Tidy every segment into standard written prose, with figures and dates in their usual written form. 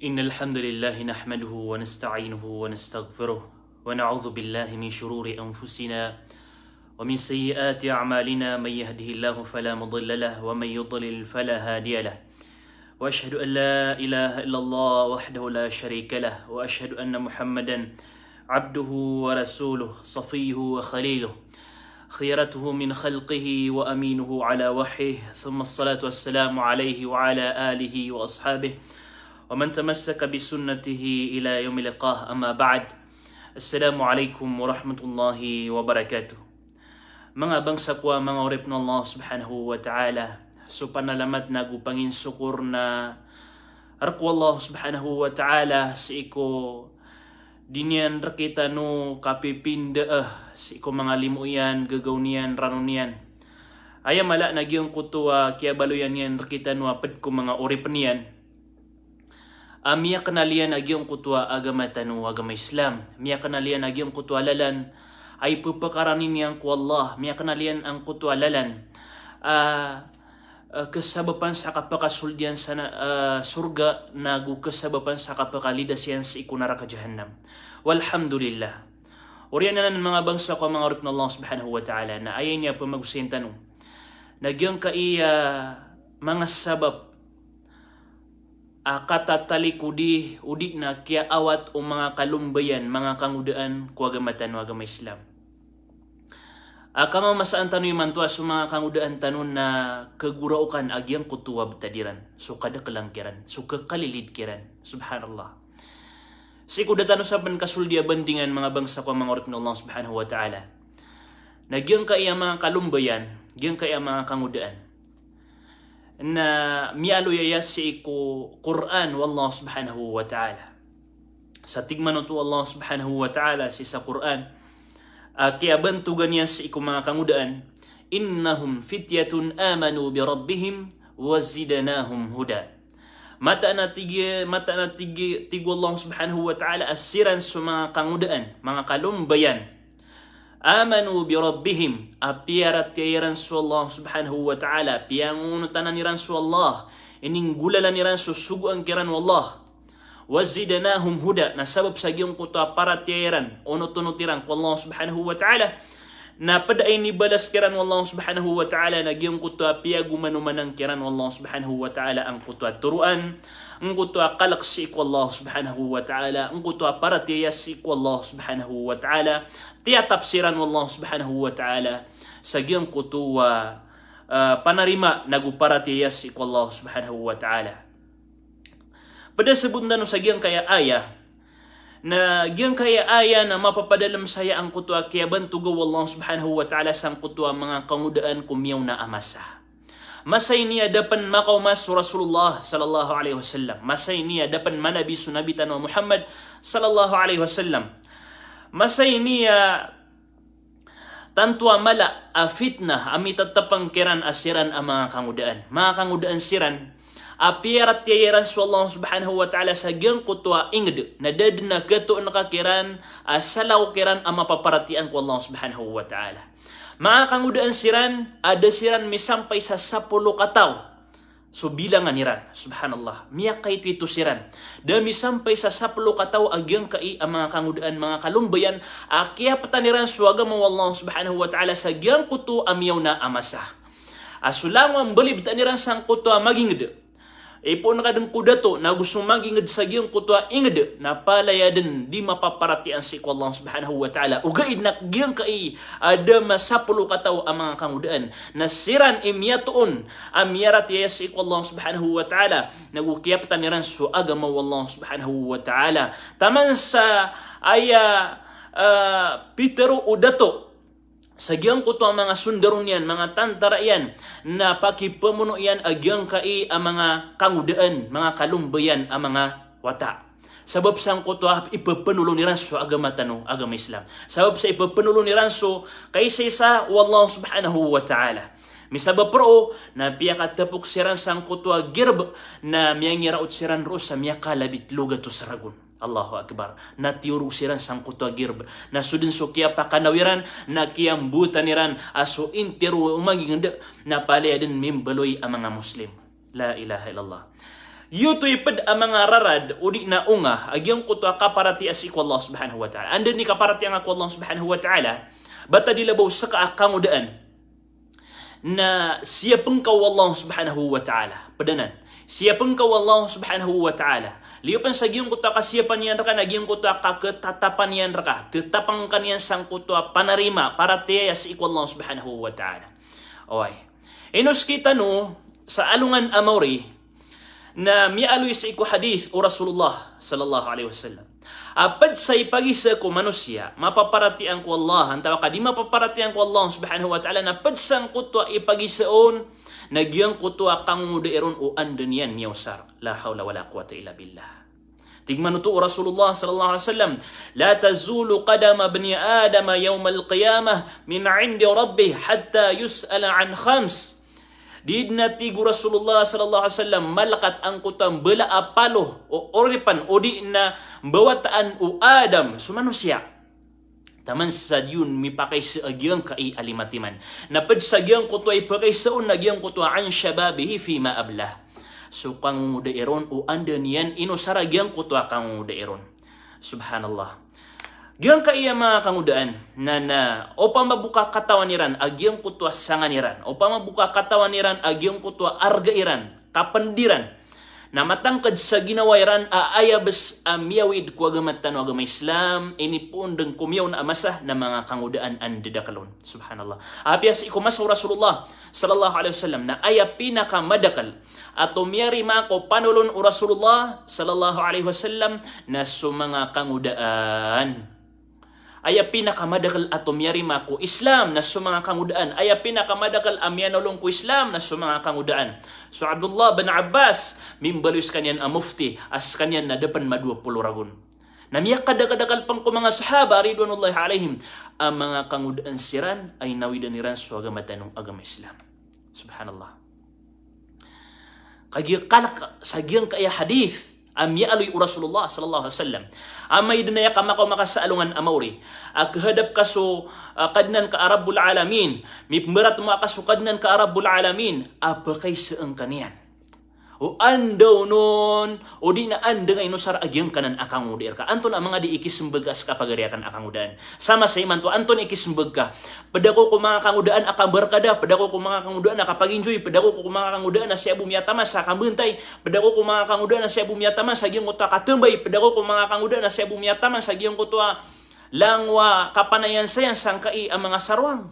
إن الحمد لله نحمده ونستعينه ونستغفره ونعوذ بالله من شرور أنفسنا ومن سيئات أعمالنا من يهده الله فلا مضل له ومن يضلل فلا هادي له وأشهد أن لا إله إلا الله وحده لا شريك له وأشهد أن محمدا عبده ورسوله صفيه وخليله خيرته من خلقه وأمينه على وحيه ثم الصلاة والسلام عليه وعلى آله وأصحابه ومن تمسك بسنته إلى يوم لقاه أما بعد السلام عليكم ورحمة الله وبركاته. Mga bangsa ko, mga urip ng Allah subhanahu wa ta'ala, so panalamat na gupangin sukur na arko Allah subhanahu wa ta'ala si iko dinyan rakita no kapipinda si iko mga limuyan gagawniyan ranunian aya mala nagyong kutuwa kaya baluyan yan rakita no apad ko mga urip niyan. Miya kanalian agyong kutwa agama tanu agama Islam. Miya kanalian agyong kutwa lalan ay pupakaranin niyang ku Allah. Miya kanalian ang kutwa lalan kasabapan sa kapakasuldian sa surga nagu kasabapan sa kapakalidas yan sa ikunara ka jahannam. Walhamdulillah. Uriyan na ng mga bangsa ko mga urip na Allah subhanahu wa ta'ala na ayaw niya po magusin tanong. Nagyong mga sabab katatalikudi udi na kaya awat o mga kalumbayan, mga kangudaan ko agamatan o agama Islam. Kama masaan tanong yung mantua sa mga kangudaan tanon na kaguraukan agyang kutuwa betadiran. So kada kalangkiran, so kakalilid kiran. Subhanallah. Si kuda tanong sa kasuldia bandingan mga bangsa ko mga urip ng Allah subhanahu wa ta'ala. Nagyang kaya mga kalumbayan, gyang kaya mga kangudaan. Na mialo yayas si iku Quran wallah subhanahu wa ta'ala. Sa tigman ito Allah subhanahu wa ta'ala si sa Quran kaya bantugan niya si iku mga kangudaan innahum fityatun amanu bi rabbihim wa zidanahum huda. Mata na tigi Allah subhanahu wa ta'ala asiran sa mga kangudaan, mga kalumbayan. Amanu bi rabbihim apiarat kairan su Allah subhanahu wa ta'ala pianguno tanan niran su Allah ining gulalan niran su sugu ang kiran wallah wazidanahum huda na sabab sa giyong kuta parat kairan ono tunutiran ku Allah subhanahu wa ta'ala na paday ni balas kiran wallah subhanahu wa ta'ala na giyong kuta piagu manumanang kiran wallah subhanahu wa ta'ala ang kuta turuan ang kuta kalak si ku Allah subhanahu wa ta'ala ang kuta parat si ku Allah subhanahu wa ta'ala tiya tafsiran wallah subhanahu wa ta'ala sa giyang kutuwa panarima naguparatiya si Allah subhanahu wa ta'ala. Pada sebundan sa giyang kaya aya na giyang kaya aya na mapapadalam saya ang kutuwa kaya bantugo wallah subhanahu wa ta'ala sang kutuwa mga kangudaan kumiyaw na amasa. Masay niya dapan makaumas Rasulullah sallallahu alaihi wasallam. Masay niya dapan manabi sunabitan wa Muhammad sallallahu alaihi wasallam. Masay niya tantua mala fitnah ami tatapang kiran asiran ang mga kangudaan. Mga kangudaan siran apiarat yayaran su Allah subhanahu wa ta'ala sa giyang kutwa ingd na dad na gato nakakiran asalaw kiran ang mapaparatian ko Allah subhanahu wa ta'ala. Mga kangudaan siran ada siran misampay sa 10 kataw. So bilangan niran, subhanallah, miyak kay twito siran. Dami sampay sa 10 kataw agyang kai ang mga kangudaan, mga kalumbayan, kaya pataniran suwaga mo Allah subhanahu wa ta'ala sa gyang kuto amiyaw na amasa. Asulang ang balib taniran sang kuto magingid. Ipo nakadang kudato na gusto magingid sa gyang kuto ingid na palayadan di mapaparatian si Allah subhanahu wa ta'ala. Ugaid na gyang kai ada masapulu kataw ang mga kangudaan na siran imyatuon amyarat si Allah subhanahu wa ta'ala nagukiyap taniran su agama wallah subhanahu wa ta'ala. Taman sa aya Pitero udato sa giyang kuto ang mga sundaron yan, mga tantara yan, na pakipamuno yan agyang kai ang mga kangudaan, mga kalumbayan, ang mga wata. Sabab sa kuto ipapanulo ni Ranso agama tano, agama Islam. Sabab sa ipapanulo ni Ranso kaysa sa wallah subhanahu wa ta'ala. Misaba pro na piyakatapok siran sang kuto girb na miyangiraot siran ro sa miyakalabit luga to saragun. Allahu Akbar. Na tiurug siran sang kuto girb. Na sudin so kaya pakanawiran na kiyambutan niran aso intiru umaging na palayadan mimbaloy ang mga Muslim. La ilaha illallah. Yuto ipad ang mga rarad udi na unga agyang kuto kaparati asik Allah subhanahu wa ta'ala. Anda ni kaparati ang ako Allah subhanahu wa ta'ala bata dilabaw sa kaakangudaan na siya pengkau Allah subhanahu wa ta'ala. Padanan. Siya pengkau Allah subhanahu wa ta'ala. Liupan sa giyong kuto kasiyapan yan raka, nagyong kuto kaketatapan yan raka, tetapang kaniyan sang kuto panarima para tiya sa iko Allah subhanahu wa ta'ala. Okay. Inos kita no, sa alungan amawri, na mialoy sa iko hadith o Rasulullah sallallahu alaihi wasallam. Apad sa ipagisa ko manusia, mapaparatian ko Allah, antawa ka di mapaparatian ko Allah subhanahu wa ta'ala, na padsang kutwa ipagisaon, nagyang kutwa kang mudaeron o andan yan miyawsar. La hawla wala quwata illa billah. Tigman ito o Rasulullah sallallahu alaihi wasallam, la tazulu qadama bani Adam yawm al-qiyamah min indi rabbih hatta yus'ala an khams. Di na tigo Rasulullah sallallahu alaihi wasallam malakat ang kutang bala apalo o oripan o di na bawataan o Adam sumanusia. Taman sa yun mipakay sa agyang kai alimatiman. Napad sa agyang kutwa ipakay sa nagyang kutwa an shababihi fi maablah. So kang mudairon o andan yan inusara agyang kutwa kang mudairon. Subhanallah. Giyang kaiya mga kangudaan na o pamabuka katawan niran agyang kutwa sanganiran o pamabuka katawan niran agyang kutwa argairan kapandiran na matangkad sa ginawairan aayabes miyawid ko agamatan o agama Islam ini pundeng kumiyaw na amasah na mga kangudaan ang didakalon. Subhanallah. Apias ikumasaw Rasulullah sallallahu alaihi wasallam na aya pinakamadakal at umiyari mako panulon o Rasulullah sallallahu alaihi wasallam na sumanga kangudaan. Aya pinakamadakal atom yari mako Islam na sumanga kangudaan. Aya pinakamadakal amyanulong ko Islam na sumanga kangudaan. So Abdullah bin Abbas mimbalus kanyan mufti as kanyan na depan ma-20 ragun. Namiyak kadakadakal pang ko mga sahaba ridwanullahi alaihim ang mga kangudaan siran ay nawidan niran sa agama tanong agama Islam. Subhanallah. Kalak sa giyang kaya hadith aloy Rasulullah sallallahu alaihi wasallam. Amay dinaya ka makasaalungan amawri. Aghadap kaso kadnan ka Arabul Alamin. Mipmerat mo kaso kadnan ka Arabul Alamin. Apa kay saang kaniyan? O andaw nun, o di na anda nga inusar agyang kanan akang udir ka. Anton ang mga di ikisumbagas ka pagariakan akang udaan. Sama sa iman to, anton ikisumbag ka. Padako ko mga kangudaan akang barkada, padako ko mga kangudaan nakapag-enjoy, padako ko mga kangudaan na siya bumiyatamas sa kambentay, padako ko mga kangudaan na siya bumiyatamas sa giyong kutwa katambay, padako ko mga kangudaan na siya bumiyatamas sa giyong kutwa langwa kapanayan sayan sangkai ang mga sarwang.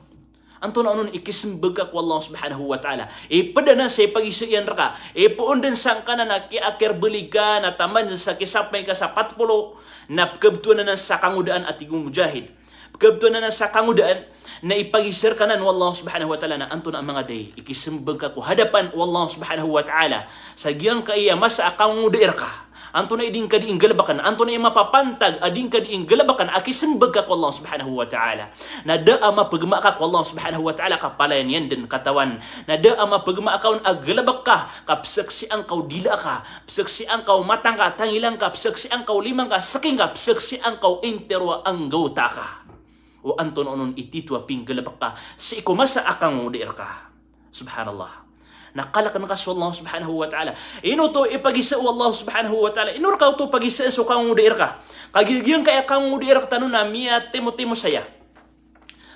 Anto na anon ikisimbag ko Allah subhanahu wa ta'ala. Padana sa pag-isiyan raka. Puundan sang ka na nakiakir beliga na taman sa kisapay ka sa patpulo na pagkabtuan na sa kangudaan at igong mujahid. Pagkabtuan na sa kangudaan na ipag-isir ka na Allah subhanahu wa ta'ala na anto na ang mga day. Ikisimbag ko hadapan Allah subhanahu wa ta'ala. Sa giyang kaiya mas akang mudair ka. Anto na iding kadiing galabakan, anto na mapapantag, ading kadiing galabakan, akisimbag ka ko Allah subhanahu wa ta'ala. Na daa mapagma ka ko Allah subhanahu wa ta'ala, kapalayan yan din katawan. Na daa mapagma ka agalabak ka, kapsaksi ang kau dila ka, psaksi ang kau matang ka, tangilang ka, psaksi ang kau limang ka, saking ka, psaksi ang kau interwa ang gauta ka. O anto na onon ititwa ping galabak ka, si ikumasa akang mudir ka. Subhanallah. Nakalakan ka sa Allah subhanahu wa ta'ala. Ino to ipagisa o Allah subhanahu wa ta'ala. Inur ka to pagisa so kang mudir ka. Kagigyan kaya kang mudir ka tanong na miya timo saya.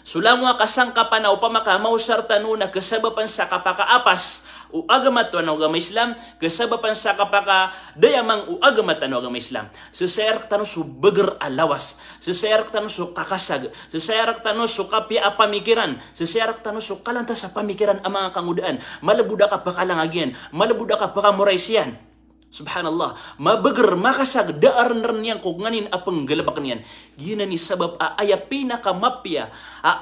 Sulamwa kasangka pa na upamaka mausar tanong na kasabapan sa kapakaapas o agamat to ano agama Islam, kasabapan sa kapaka dayamang o agamat ano agama Islam. Susayarak tanong so beger alawas. Susayarak tanong so kakasag. Susayarak tanong so kapya pamikiran. Susayarak tanong so kalantas sa pamikiran ang mga kangudaan. Malabuda ka pakalangagyan. Malabuda ka pakamuraisyan. Subhanallah, mabeger makasag daaran niyang kugnanin apang galabakan niyan. Gina ni sabab aya pinakamapya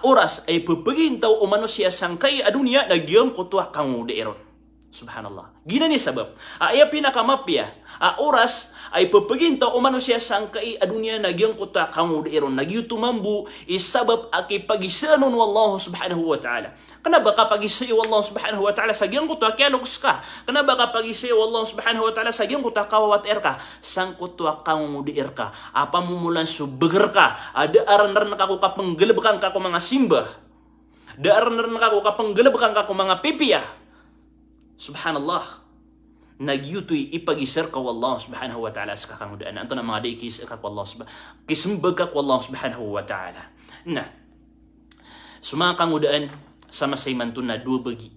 oras ay pupagintaw o manusia sangkay adunya na giyam kutwa kang deeron. Subhanallah. Gina ni sabab aya pinakamapya oras ay pupagintaw o manusia sangkay adunya na giyam kutwa kang deeron. Nagyutumambu isabab akipagisanon wallahu subhanahu wa ta'ala. Kenapa kapag isiyo Allah subhanahu wa ta'ala sa giyang kutwa kialogs ka? Kenapa kapag isiyo Allah subhanahu wa ta'ala sa giyang kutwa kawawat ka? Sang kutwa kamudiir ka? Apa mumulan subeger ka? Ada aran-aran kako kapenggelebekan kako mga simbah? Ada aran-aran kako kapenggelebekan kako mga pipiyah? Subhanallah. nagyutoy ipagisar ka Allah subhanahu wa ta'ala sa kakangudaan. Anto na mga day kisar ka Allah kismbag ka Allah subhanahu wa ta'ala. Na, sumaka kangudaan sama say mantun na dua bagi.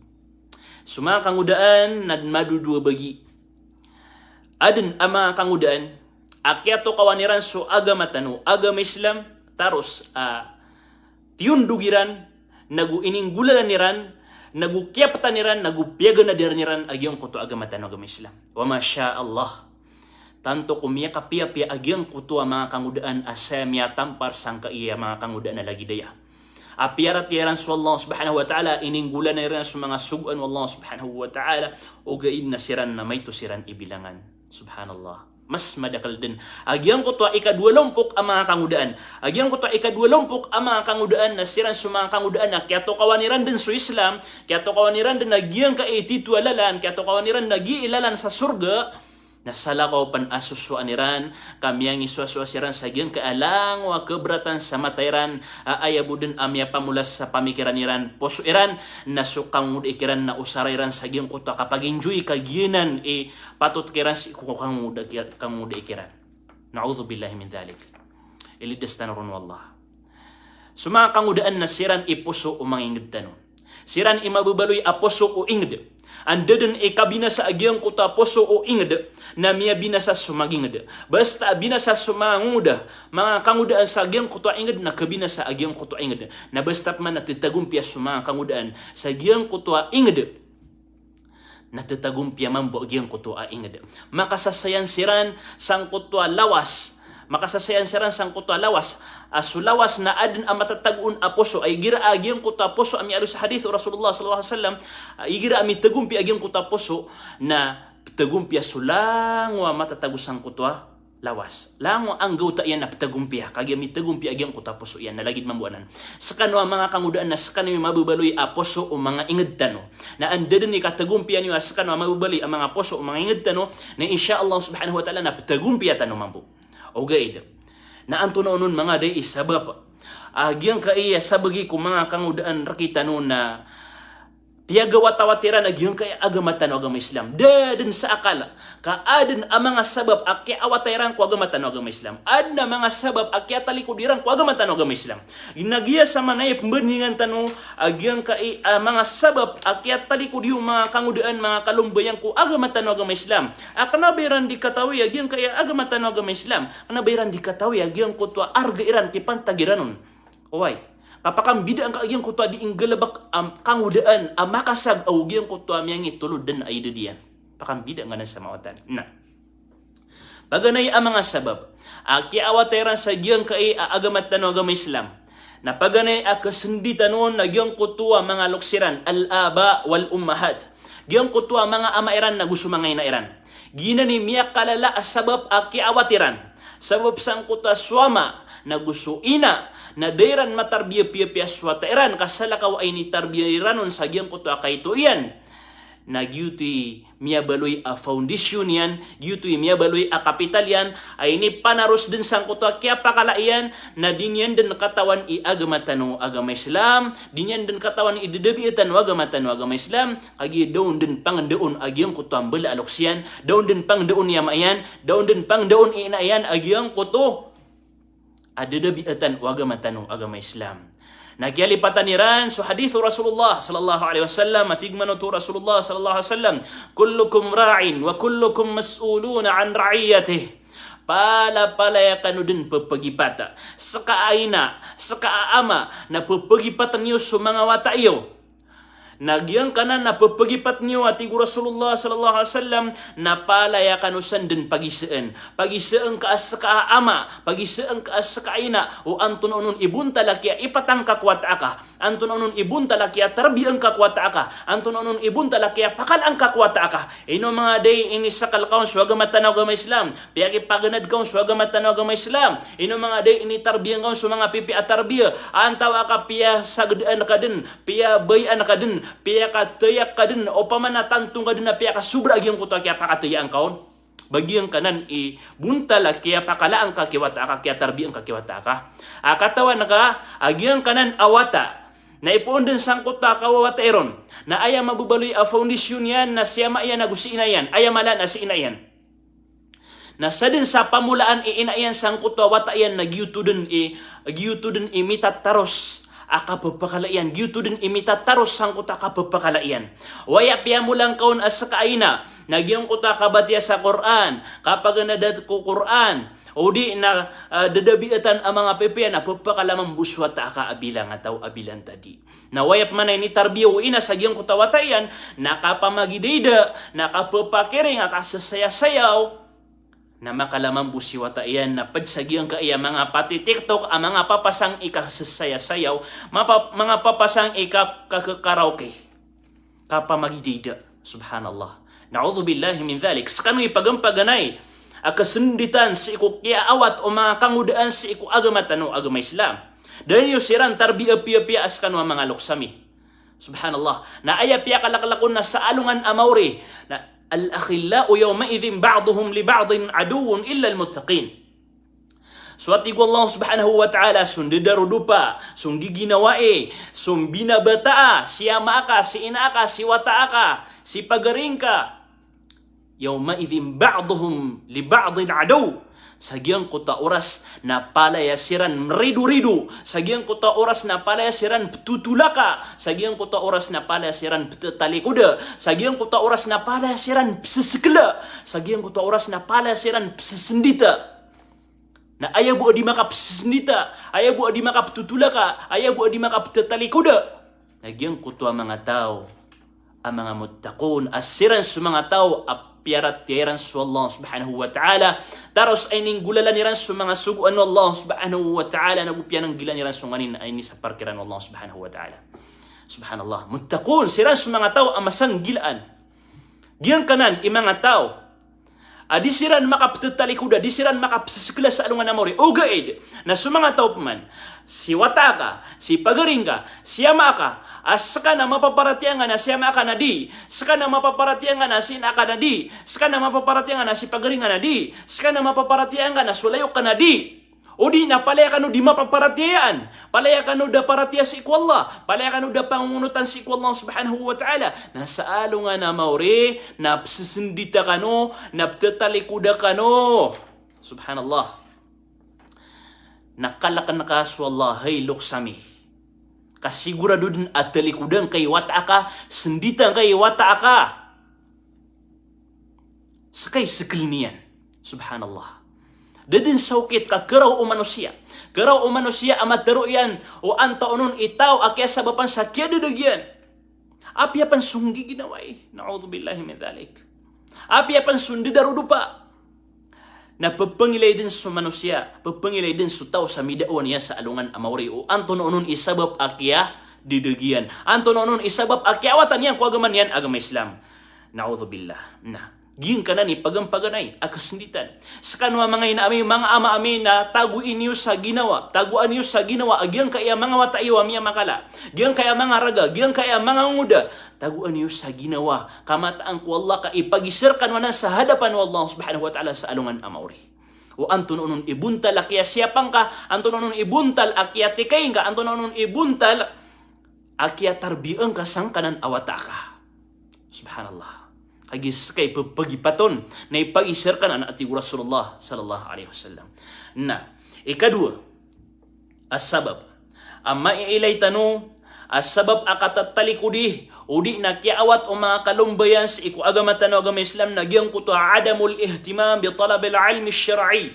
Sumaka kangudaan na madu dua bagi. Adin ama kangudaan akyato kawaniran so agama tanu agama Islam taros tiundugiran nagu ininggulaniran nagu kiaptaniran nagu piaganadiran agyong kuto agama tanu agama Islam. Wa masya Allah. Tanto kumia kapia-pia agyong kuto mga kangudaan asamya tampar sangka iya mga kangudaan na lagi daya. Apiarat yaran su Allah subhanahu wa ta'ala ininggulan na rin sa mga sugan Allah subhanahu wa ta'ala o gain na siran na may to siran ibilangan. Subhanallah. Mas madakal din. Agyang ko to ika-20 ang mga kangudaan. Agyang ko to ika-20 ang mga kangudaan na siran sa mga kangudaan na kaya to kawaniran din sa Islam, kaya to kawaniran din nagyang kaititualalan, kaya to kawaniran nagiilalan sa surga, nasalakaw pan asuswaniran, kami ang iswaswasiran sa gyan kaalang wa keberatan sa matairan, ayabudin amya pamulas sa pamikiraniran, posuiran, nasukang mud ikiran na usarairan sa gyan kuta kapag enjoy kagyanan, patut kiran si kukang muda ikiran. Na'udhu billahi min dhalik. Ilidas tanurun wallah. Sumakangudaan na siran ipuso o mangingid tanong. Siran imabubaloy aposo o ingid. Andeden kabinasa agyang kuta poso o inged na miya binasa sumaginged. Basta binasa sumanguda mga kangudaan sa agyang kuta inged na kabinasa agyang kuta inged. Na basta man natitagumpya sumang kangudaan sa agyang kuta inged. Natitagumpya man bo agyang kuta inged. Makasasayan siran sang kuta lawas. Makasasayan siran sang kuta lawas. Sulawas na adin ang matatagun aposo ay gira agyang kuta poso ami alu sa hadith Rasulullah sallallahu alaihi wasallam igira ami tagumpi agyang kuta poso na tagumpi sulang wa matatagusang kuta lawas lango ang gauta yan na tagumpi kagi ami tagumpi agyang kuta poso yan nalagid mambuanan sakano mga kangudaan na sakano mabubaloy aposo o mga ingedtano na andeden ni katagumpi ani sakano mabubali ang mga poso o mga ingedtano na insyaallah subhanahu wa ta'ala na tagumpi atano mambu o gaid na anto na unon mga day isabab agyang kaiya sabagi ko mga kangudaan rakita no na piyagawatawatiran agyang kaya agamatan o agama Islam dadin sa akala kaadin ang mga sabab akya awatiran ko agamatan o agama Islam ad na mga sabab akya talikudiran ko agamatan o agama Islam inagiya sa manay pembeningan tano agyang kay mga sabab akya talikudi mga kangudaan mga kalumbayan ko agamatan o agama Islam akana bayran dikatawi agyang kaya agamatan o agama Islam akana bayran dikatawi agyang ko to argairan ti pantagiranon oy kapakang bida ang kaagyang kutwa di inggalabak ang kangudaan ang makasag awyang kutwa miyang itulod din ay didiyan. Pakang bida nga na sa mawatan. Na. Paganay ang mga sabab. Aki awateran sa giyang kai agamat tano agama Islam. Na paganay akasenditan noon na giyang kutwa mga luksiran. Al-aba wal ummahat. Giyang kutwa mga amairan na gusto mga inairan. Gina ni miyak kalala asabab aki awatiran. Sabab sang kutwa swama na gusto ina na dairan matarbiya piya swatairan kasalakaw ay ni tarbiya iranon sa giyang kuto kay iyan na gyuti miyabaloy a foundation yan gyuti miyabaloy a kapital yan ay ni panaros din sang kuto kaya pakalaian na dinyan din katawan i agamatano agama Islam dinyan din katawan i dedebitan agamatano agama Islam kagi daon din pangdaon agyang kuto ambala aloksian daon din pangdaon yamayan daon din pangdaon inayan agyang kuto adadabiatan agamatano agama Islam. Nagyalipatan niran so hadithu Rasulullah sallallahu alaihi wasallam matigmano to Rasulullah sallallahu alaihi wasallam kullukum ra'in wa kullukum mas'uluna an ra'iyatihi pala kanu din pepagipata sa kaaina sa kaama na pepagipatan niyo sa mga wataiyo Nagyang kanan na papagipat niyo at Rasulullah sallallahu alaihi wasallam na palaya kanusan din pagisaan. Pagisaan ka as kaama, pagisaan ka as kaina o anton onon ibunta lakya ipatangka kwat aka. Anton onon ibunta lakya tarbiyan ka kwat aka. Anton onon ibunta lakya pakalang ka kwat aka. Ino mga day ini sakal kaon suwaga matanaw gama Islam. Piyagi paganad kaon suwaga matanaw gama Islam. Ino mga day ini tarbiyan kaon su mga pipi at tarbiya. Antawa ka piya sagdaan ka din, piya bayan ka din. Piya ka tayak ka din o pamanatantong ka din na piya ka subra agyang kuto kaya pakatayaan kaon. Bagyang kanan buntala kaya pakalaan ka kiwata ka kaya tarbiyang ka kiwata ka. Katawan ka agyang kanan awata na ipuon din sang kuta kawawateron na aya mabubaloy a foundation yan na siyama yan na gusi inayan aya malan na si inayan na sa din sa pamulaan inayan sang kuta watayan na giyutudun mitataros akapapakalayan giyutudun mitataros sang kuta kapapakalayan waya piya mo lang kaon as sa kaina nagyang kuta kabatya sa Quran kapag nadat ko Quran o di na dadabiatan ang mga pepean na pagpakalamang buswata ka abilang ataw abilan tadi. Nawayap manay ni tarbiyo ina sa giyang kutawatayan, nakapamagidida, nakapapakiring, nakasasaya-sayaw, na makalamang busiwatayan na padsagyang kaya mga pati TikTok, ang mga papasang ikasasaya-sayaw, mga papasang ikakakaraoke. Kapamagidida. Subhanallah. Na'udhu billahi min dhalik. Sakano'y pagampaganay, akasunditan si iku kiaawat o mga kangudaan si iku agama tano agama Islam. Dan yung siran tarbiya piya askan wa mga luksami. Subhanallah. Na aya piya kalakalakon na sa alungan amawri na al-akhillau yawma idhin ba'duhum li ba'din aduwwun illa al-muttaqin. Suati ko Allah subhanahu wa ta'ala sundi darudupa, sundi ginawae, sumbina bataa, siyama ka, si ina ka, si wata ka, si pagaring ka. Yawma idhin ba'duhum li ba'din adaw. Sagyang kuta oras na palayasiran meridu-ridu. Sagyang kuta oras na palayasiran tutulaka. Sagyang kuta oras na palayasiran talikuda. Sagyang kuta oras na palayasiran sesekla. Sagyang kuta oras na palayasiran sesendita. Na ayaw buo di makap sesendita. Ayaw buo di makap tutulaka. Ayaw buo di makap talikuda. Sagyang kuta mga tao. Ang mga muttaqun asiran sa mga tao piarat tiyaran su Allah subhanahu wa ta'ala taros ay ninggulalan niran su mga suguan wa Allah subhanahu wa ta'ala nagupyan ng gilan niran su nganin ay ni sa parkiran wa Allah subhanahu wa ta'ala. Subhanallah, muttaqun siran su mga tao ang masanggilaan giyan kanan mga tao di siran makaptatalikuda di siran makapsasikla sa alungan amori o gaid na su mga tao paman si wataka, si pagaringka, siyama ka saka na mapaparatiangan na siyama ka na di, saka na mapaparatiangan na sinaka na di, saka na mapaparatiangan na si pagaringan na di, saka na mapaparatiangan na sulayok ka na di. O di na palaya ka no di mapaparatian, palaya ka no da paratia si ikwallah, palaya ka no da pangunutan si ikwallah subhanahu wa ta'ala. Nasa alungan na mauri, napsasindita ka no, naptatalikuda ka no. Subhanallah. Nakalakan na ka swallah, hay luksami. Kasigurado din at talikudan kay wata ka, senditan kay wata ka. Sakay sakil niyan. Subhanallah. Dadin saukit ka karaw o manusia. Karaw o manusia amat daro yan o antaonon itaw akya sabapan sa kya didagyan. Apiapan sunggi ginaway. Na'udhu billahi min dhalik. Apiapan sundi darudo pa. Na pagpangilay din sa manusia, pagpangilay din sa tao sa midaon niya sa alungan amawri o anto noonon isabab akya didagyan. Anto noonon isabab akya awatan yan kung agaman yan agama Islam. Na'udhu billah. Giing ka na ni pagampaganay, akasinditan. Sa kanwa mga inaami, mga ama-ami na taguin niyo sa ginawa, taguan niyo sa ginawa, agyan kaya mga wataiwa miya makala, gyan kaya mga raga, gyan kaya mga nguda, taguan niyo sa ginawa, kamataan ko Allah ka ipagisirkan mo na sa hadapan wa Allah subhanahu wa ta'ala sa alungan amawri. O anto nonon ibuntal akya siyapang ka, anto nonon ibuntal akya tikay ka, anto nonon ibuntal akya tarbiang ka sang kanan awata ka. Subhanallah. Kagis kay pagipaton na ipagisirkan ang ating Rasulullah sallallahu alaihi wasallam. Na ikadua as-sabab amma ilay tanu as-sabab akatattalikudi udi na kiawat o mga kalumbayan sa iku agama tanu agama Islam na giyang kuto adamul ihtimam bi talab al-ilm ash-shar'i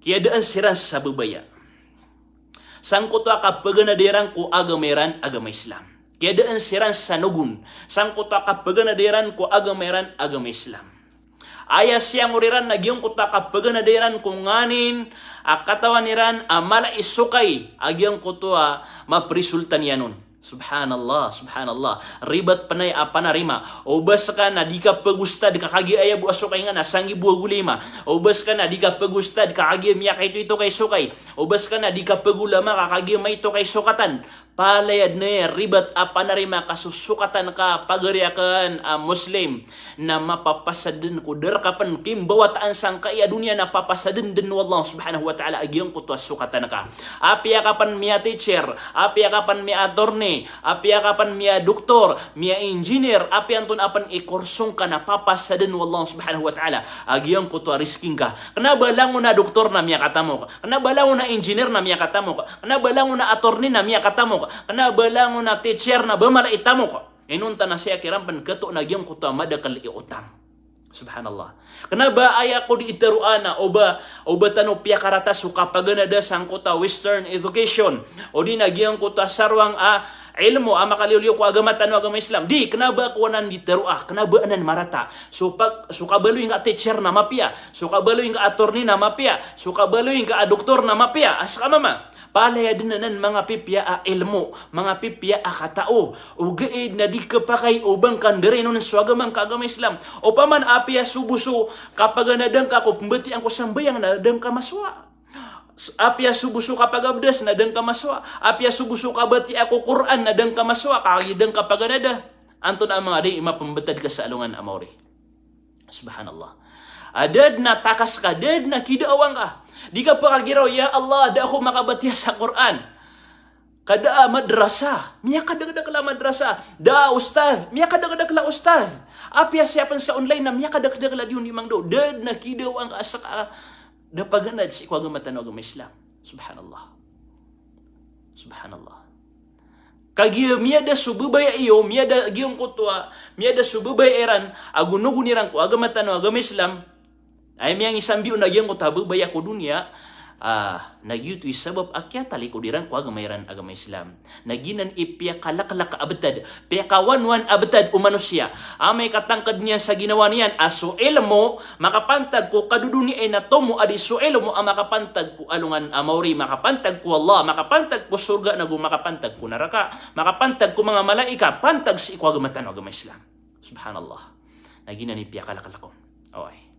kiadaan siran sa babaya sang kuto kapaganaderan ko agamaran agama Islam. Kaya daan siran sa nugun, sang kuta kapaganadiran ko agameran agama Islam. Aya siya nguriran nagyong kuta kapaganadiran ko nganin, akatawaniran amala isukay, agyang kutua maprisultan yanon. Subhanallah, subhanallah. Ribat panay apanarima. Obas ka na di ka pagustad kakagi aya bu asukay nga nasangi buwa gulima. Obas ka na di ka pagustad kakagi miya kay ito kay sukay. Obas ka na di ka pagulama kakagi may ito kay sukatan. palayad na ribat panarima kasusukatan ka pagariakan Muslim na mapapasadin ko darkapan kim bawataan sang kaya dunia na papasadin din wallah subhanahu wa ta'ala agiyang kutwa sukatan ka. Apia kapan mia teacher, apia kapan mia attorney, apia kapan mia doktor, mia engineer, apia antun apan ikorsong ka na papasadin wallah subhanahu wa ta'ala agiyang kutwa risking ka. Kenapa langon na doktor na mia katamo ka? Kenapa langon na engineer na mia katamo ka? Kenapa langon na attorney na mia katamo ka? Kana balangon na teacher na bamala itamo ko. Inunta na siya kirampan kato na giyang kuta madakal iutang. Subhanallah. Kana ba aya ko di itaruana o ba tano piya karata suka paganada sang kuta western education o di nagyang kuta sarwang ilmu makaliulyo ko agama tano agama Islam. Di kana ba ko nan ditaruah, kana ba anan marata. So pag suka baloy nga teacher na mapia, suka baloy nga attorney na mapia, suka baloy nga doktor na mapia. Asa mama palaya din na mga pipya ilmu, mga pipya katao, o gaid na di kapakay ubang kandere nun swagamang kagama Islam. O paman apya subuso kapag nadang ka ko pembeti ang kusambayang nadang ka maswa. Apya subuso kapag abdas nadang ka maswa. Apya subuso kabati ako Quran nadang ka maswa. Kakidang kapag nada. Anton ang mga di mapambetad ka sa alungan amori. Subhanallah. Adad na takas ka, adad na kidaawang ka. Di ka pa kagiraw, ya Allah, da ako makabatiya sa Quran. Kada madrasa, miya kadagdag la madrasa. Da ustad, miya kadagdag la ustad. Apya siyapan sa online na miya kadagdag la diyon limang do. Adad na kidaawang ka sa da paganad si kwa gamatan agama Islam. Subhanallah. Subhanallah. Kagi miya da sububay iyo, miya da giyong kutwa, miya da sububay eran, agunuguniran ko agamatan agama Islam. Ay miyang isang biyo nagyang ko tabubay ako dunia, nagyutoy sabab akya tali ko diran ko agamayaran agama Islam. Naginan ipya kalakalaka abetad, pya kawanwan abetad umanusia. Amay katangkad niya sa ginawa niyan, aso ilmo, makapantag ko kaduduni ay natomo, adi so ilmo, makapantag ko alungan amawri, makapantag ko Allah, makapantag ko surga, makapantag ko naraka, makapantag ko mga malaika, pantag si iko agamatan agama Islam. Subhanallah. Naginan ipya kalakalakon. Okay.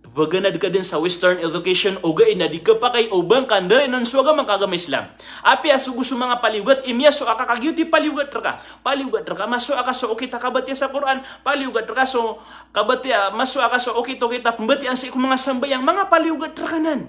Paganad ka din sa western education o gain na di ka pa kay ubang kandare nun suwaga magkagama Islam. Api aso gusto mga paliugat, imya so akakagyuti paliugat raka. Paliugat raka, maso aka so okita kabatya sa Quran, paliugat raka so kabatya, maso aka so okito kita pembatian sa ikong mga sambayang, mga paliugat rakanan.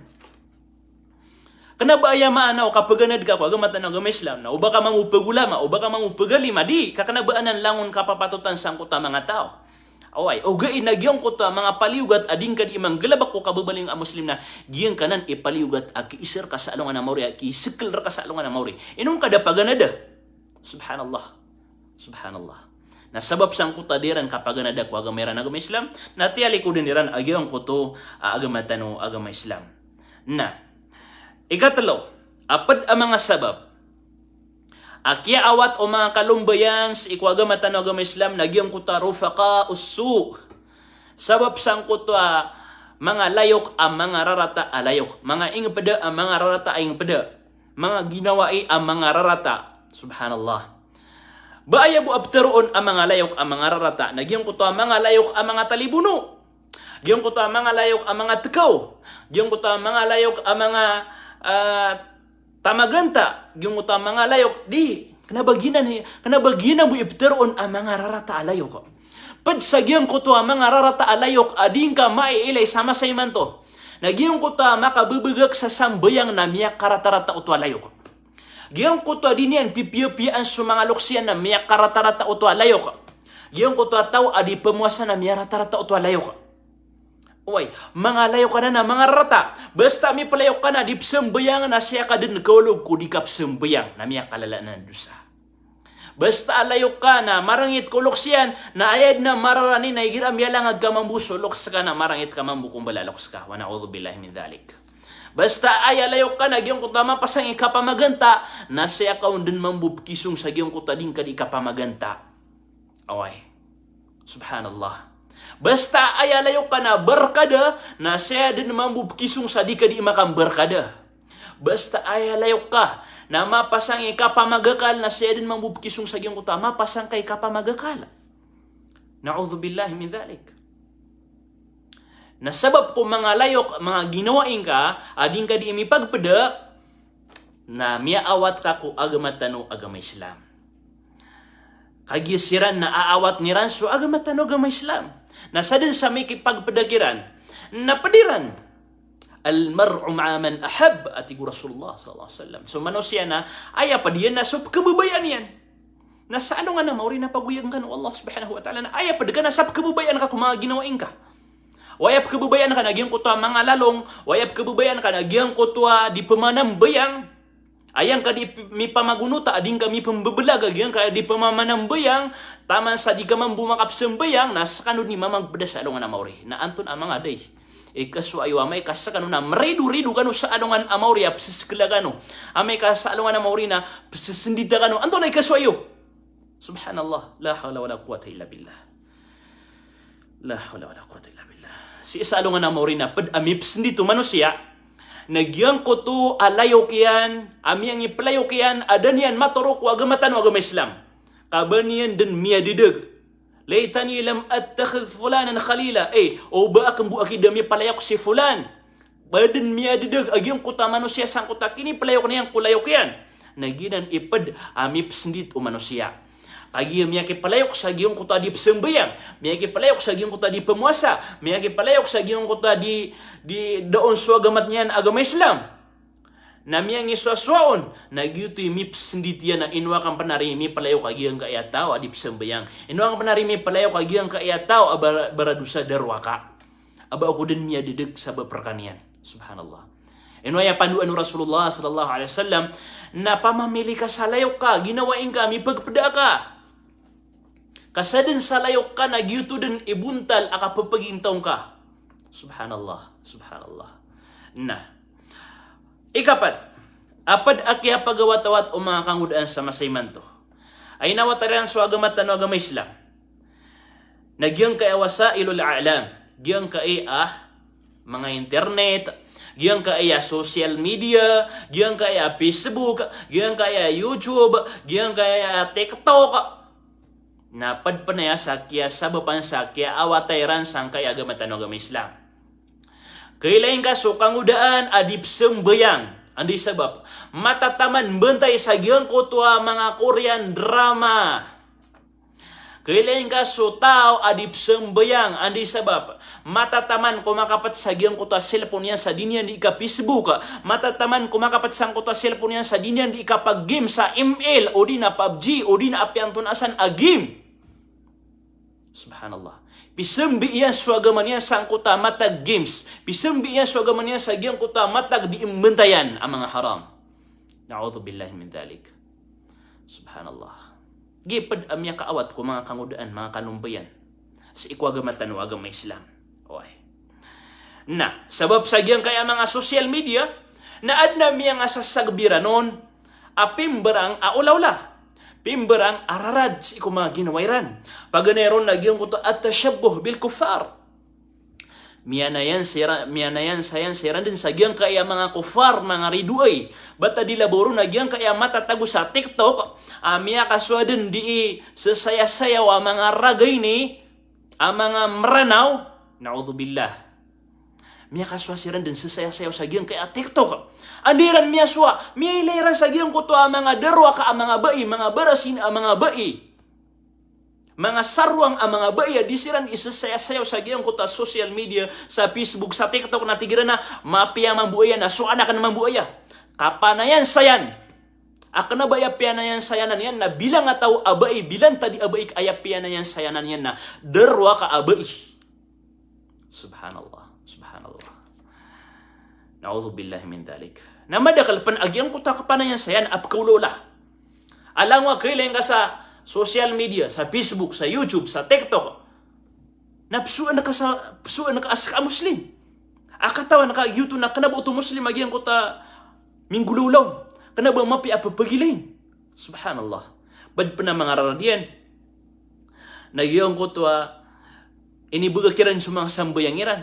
Kenapa aya maanaw kapag ganad ka ko agamatan ng agama Islam na uba ka mangupagulama, uba ka mangupagalima, di kakanabaanan langon kapapatutan sa kuta mga tao. Away, o gain na giyong ko ta mga paliugat ading kan imang galabak ko kababaling ang Muslim na giyang kanan ipaliugat kiisir ka sa alungan na mauri, kisikil ka sa alungan na mauri. Inong kada paganada. Subhanallah. Subhanallah. Na sabab sang kutadiran kapaganada ko agamaran agama Islam, na tiyali ko din diran agiyong ko to agamatan o agama Islam. Na, ikatlo, apad ang mga sabab akya awat o mga kalumbayan sa ikwagamatan ng agama Islam nagyang kuta rufaka usu. Sabab sang kuta mga layok ang mga rarata alayok. Mga ingpada ang mga rarata ay ingpada. Mga ginawai ang mga rarata. Subhanallah. Baaya bu abteroon ang mga layok ang mga rarata. Nagyang kuta mga layok ang mga talibuno. Gyang kuta mga layok ang mga tekaw. Gyang kuta mga layok ang mga tamaganta, yung utang mga layok, di, kanabaginan mo ipteroon ang mga rarata alayok. Padsagyan ko to ang mga rarata alayok, ading ka maiilay sama sa iman to. Nagyang ko to makabubugak sa sambayang na miyak karatarata uto alayok. Gyang ko to adin yan, pipiyo-piyaan sa mga luksiyan na miyak karatarata uto alayok. Gyang ko to tao adi pemuasa na miyak karatarata uto alayok. Uy, mga layo ka na mga rata. Basta mi palayo ka na, di sembayang na siya ka din kaulog ko di kap sembayang na miya kalala na dusa. Basta layo ka na, marangit ko luksiyan, na ayad na mararani na igiram yalang agkamambuso, luks ka na, marangit ka mambu kung balaloks ka. Wa na'udhu billahi min dhalik. Basta ay layo ka na, giyong kutama pasang ikapamaganta, na siya ka undin mambu kisung sa giyong kutading ka di ikapamaganta. Uy, subhanallah. Basta ayalayo ka na berkada, na siya din mambubkisong sa di ka di makang berkada. Basta ayalayo ka na mapasang ikapamagakal, na siya din mambubkisong sa giyong kuta, mapasang kay kapamagakal. Na'udhu billahi min dhalik. Na sabab ko mga layok, mga ginawain ka, ading ka di imipagpada, na miaawat ka ko agama tano agama Islam. Kagisiran na aawat ni ranso agama tano agama Islam. Nasa din sa may kipagpadakiran na padiran almar'u ma'a man ahab ati Rasulullah sallallahu alaihi wasallam. So manusia na aya pa diyan na so kababayan yan. Nasa ano nga na mauri na paguyang ka ng Allah subhanahu wa ta'ala na aya pa na sa kababayan ka kung mga ginawain ka. Wayap kababayan ka nagyang kutwa mga lalong, wayap kababayan ka nagyang kutwa di pamanambayang. Ayang ka di mi pamagunuta, ading kami pambabalag, agyan ka di pamamanambayang, tama sa di ka man bumakap sambayang, nasa kanun ni mamang pedas alungan na mauri. Na anton amang aday. Kaso ayo amay kasa kanun na maridu-ridu kanu sa alungan amauri, apsis kilagano. Amay kasa alungan na mauri na pasisindita kanu. Anton ay kaso ayo. Subhanallah. La hawla wala quwata illa billah. La hawla wala quwata illa billah. Si isa alungan na mauri na pad-amips dito manusia, nagyang ko to alayo kiyan, ami ang ipalayo kiyan, adan yan maturok wa agamatan wa agama Islam. Kabaniyan din miya didag. Laytani lam attakhidh fulanan khalila. O ba akong buaki dami palayo ko si fulan. Badan miya didag, agyang ko ta manusia sang ko ta kini palayo ko niyang kulayo kiyan. Naginan ipad amip sendit o manusia. Agi miyaki palayok sa giyong kuta di sembayang, miyaki palayok sa giyong kuta di pemuasa, miyaki palayok sa giyong kuta di daon suagamat niyan agama Islam. Na miyang iswaswaon, nagyutoy mips senditian na inwa kang panarimi palayok agiyang kaayataw adi sembayang. Inwa kang panarimi palayok agiyang kaayataw baradusa darwaka. Aba ako din miya didig sa baperkanian. Subhanallah. Inwa ya panduan Rasulullah sallallahu alaihi wasallam na pamamili ka sa layok ka, ginawain ka, mipagpada ka. Kasadin sa layok ka, nagyuto din ibuntal, akapapagintong ka. Subhanallah, subhanallah. Na, ikapat, apad akya pagawat-awat o mga kangudaan sa masayman to. Ay nawataran sa agamat na agama Islam. Nagyang kaya wasailul a'lam, gyang kaya mga internet, gyang kaya social media, gyang kaya Facebook, gyang kaya YouTube, gyang kaya TikTok, na padpanaya sa kya sabapan sa kya awatayran sang kaya agamatan agama Islam. Kailain ka so kangudaan adip sembayang, andi sabab matataman bentay sa gyang kutwa mga Korean drama. Kailain ka so tao adip sembayang, andi sabab matataman kumakapat sa gyang kutwa cellphone yan sa dinyan di ka Facebook, matataman kumakapat sa kutwa cellphone yan sa dinyan di ka pag-game sa ML o di na PUBG o di na apiantun asan a game. Subhanallah. Pisambi iya suagaman niya sa kuta matag games. Pisambi iya suagaman niya sa giyang kuta matag diimbentayan ang mga haram. Na'udhu billahi min dhalik. Subhanallah. Gipad amya kaawat ko mga kangudaan, mga kalumbayan sa ikwagamatan o agama Islam. Okay. Na, sabab sa giyang kaya mga social media, na adna miya nga sa sagbiranon, apimbarang aulawla. Pimberang ararad si mga ginawairan. Paganeron nagyang kuto at tasyabuh bil kufar. Miyanayan sayan seran din sa giyang kaya mga kufar, mga riduay. Bata di laboro nagyang kaya matatago sa TikTok. Miya kaswa din di sasaya-sayaw ang mga ragay ni, ang mga maranaw. Na'udzubillah. Miya kaswa siran din sasaya-sayaw sa giyang kaya TikTok. Andiran miya swa, miya ilairan sa giyang kuto ang mga darwa ka ang mga bai, mga barasin ang mga bai. Mga sarwang ang mga bai, disiran isasaya-sayaw sa giyang kuto social media, sa Facebook, sa TikTok na tigiran na mapia mambuaya na so anak na mambuaya. Kapanayan sayan. Akana ba yapya na yan sayanan yan na bilang ataw abai, bilang tadi abai ayapya na yan sayanan yan na darwa ka abai. Subhanallah, subhanallah. Na'udhu billahi min dhalik. Na madakal panagyang kuta ka pa na yan sayan apkaulola. Alam mo kailan ka sa social media, sa Facebook, sa YouTube, sa TikTok, napsuan na ka asa Muslim. Akatawan na ka YouTube na kanaba ito Muslim agyang kuta minggululaw. Kanaba mapi apapagilin. Subhanallah. Bad pa na mga raradiyan. Nagyang kuta inibuga kiran sa mga sambayang iran.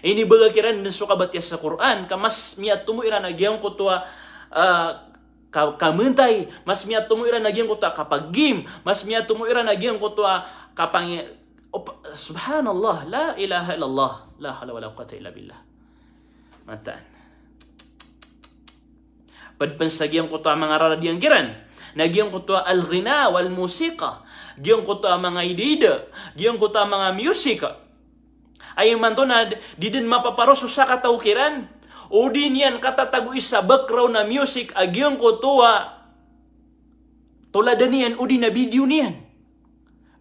Ini baga kiran din sukabatya sa Quran, kamas miat tumuiran nagyang kutwa kamentay, mas miat tumuiran nagyang kutwa kapag game, mas miat tumuiran nagyang kutwa kapang subhanallah, la ilaha illallah, la hawla wala quwwata illa billah. Mataan. Padpansagiyang ko to mga raradiang giran. Nagyang ko to al-ghina wal musika. Giyang ko to mga idida. Giyang ko to mga musika. Ay man to na di din mapaparoso sa kataukiran. O din yan katatago isa background na music. Agyang ko to tuladan niyan o di na video niyan.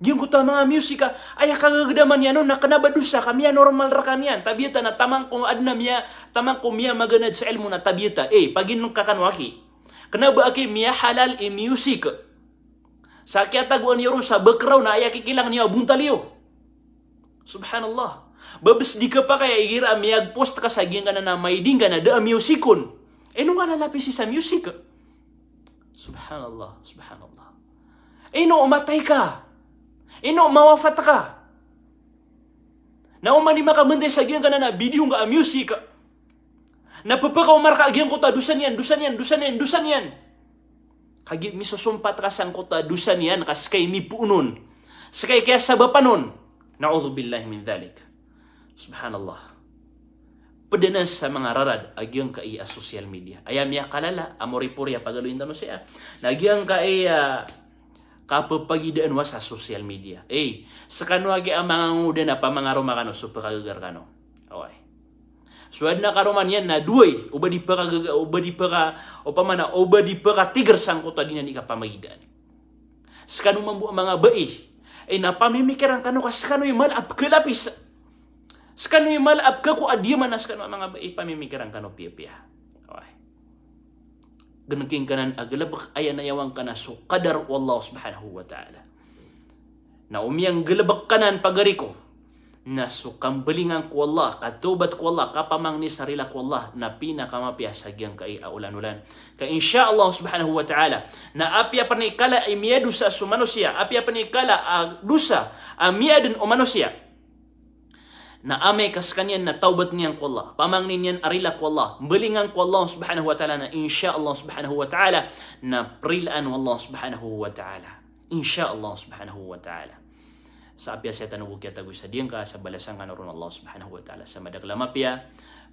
Giyang ko ta mga musika, ay kagagdaman yan, nakanabadusa kami normal ra kanyan. Tabiyata na tamang kong adna miya, tamang kong miya maganad sa ilmo na tabiyata. Paginong kakanwaki. Kanaba aki miya halal music. Sa kaya taguan niyo sa background na ay kikilang niya buntaliyo. Subhanallah. Babes di ka pa kaya igira miyag post ka sa giyang ka na may dingga na da musikon. Nung alalapi si sa music. Subhanallah, subhanallah. Umatay ka. Mawafat ka. Na umani makabantay sa giyang ka na video nga music. Napapakaw marka agyan ko ta, dusan yan. Kagit misusumpat ka sang ko ta, dusan yan, kas kay mipunon. Sakay kaya sabapanon. Na'udzubillahi min dhalik. Subhanallah. Padanas sa mga rarad, agyang ka iya social media. Ayam ya kalala, amoripurya pagaluin tano siya. Nagyang ka iya kapapagidaan wa sa social media. Sa kanwagi ang mga nguda na pamangaro makano, super kagagar kano. Okay. Suad na karuman yan na duway, ubadi pa tigar sang kuta din ni kapamagidaan. Sa kanumang mga bai, napamimikiran kano ka, sa kano'y malap kalapis. Sa kano'y malap ka ko adiyaman na sa kano'y mga bai, pamimikiran kano piya-piya. Okay. Ganagking kanan agalabak ay anayawang kana so qadar wallahu subhanahu wa ta'ala. Na umiyang galabak kanan pagariko na so kambalingan ko Allah, katubat ko Allah, kapamang ni sarila ko Allah na pinakamapya sa giyang kay aulan-ulan. Ka insyaallah subhanahu wa ta'ala na apya panikala ay miyadusa sa manusia, apya panikala dusa miyadun o manusia. Na amay kas kanyan na taubat niyan ko Allah, pamangnin niyan arila ko Allah, balingan ko Allah subhanahu wa ta'ala na insyaallah subhanahu wa ta'ala na prilaan Allah subhanahu wa ta'ala. Insyaallah subhanahu wa ta'ala. Sa apya sa tanubog kaya tagoy sa diyang ka, sa balasang kanaroon Allah subhanahu wa ta'ala. Sa madaglamapya,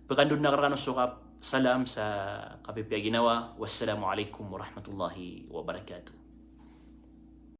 pagkandun na karano sukap, salam sa kapipya ginawa. Wassalamu alaikum warahmatullahi wabarakatuh.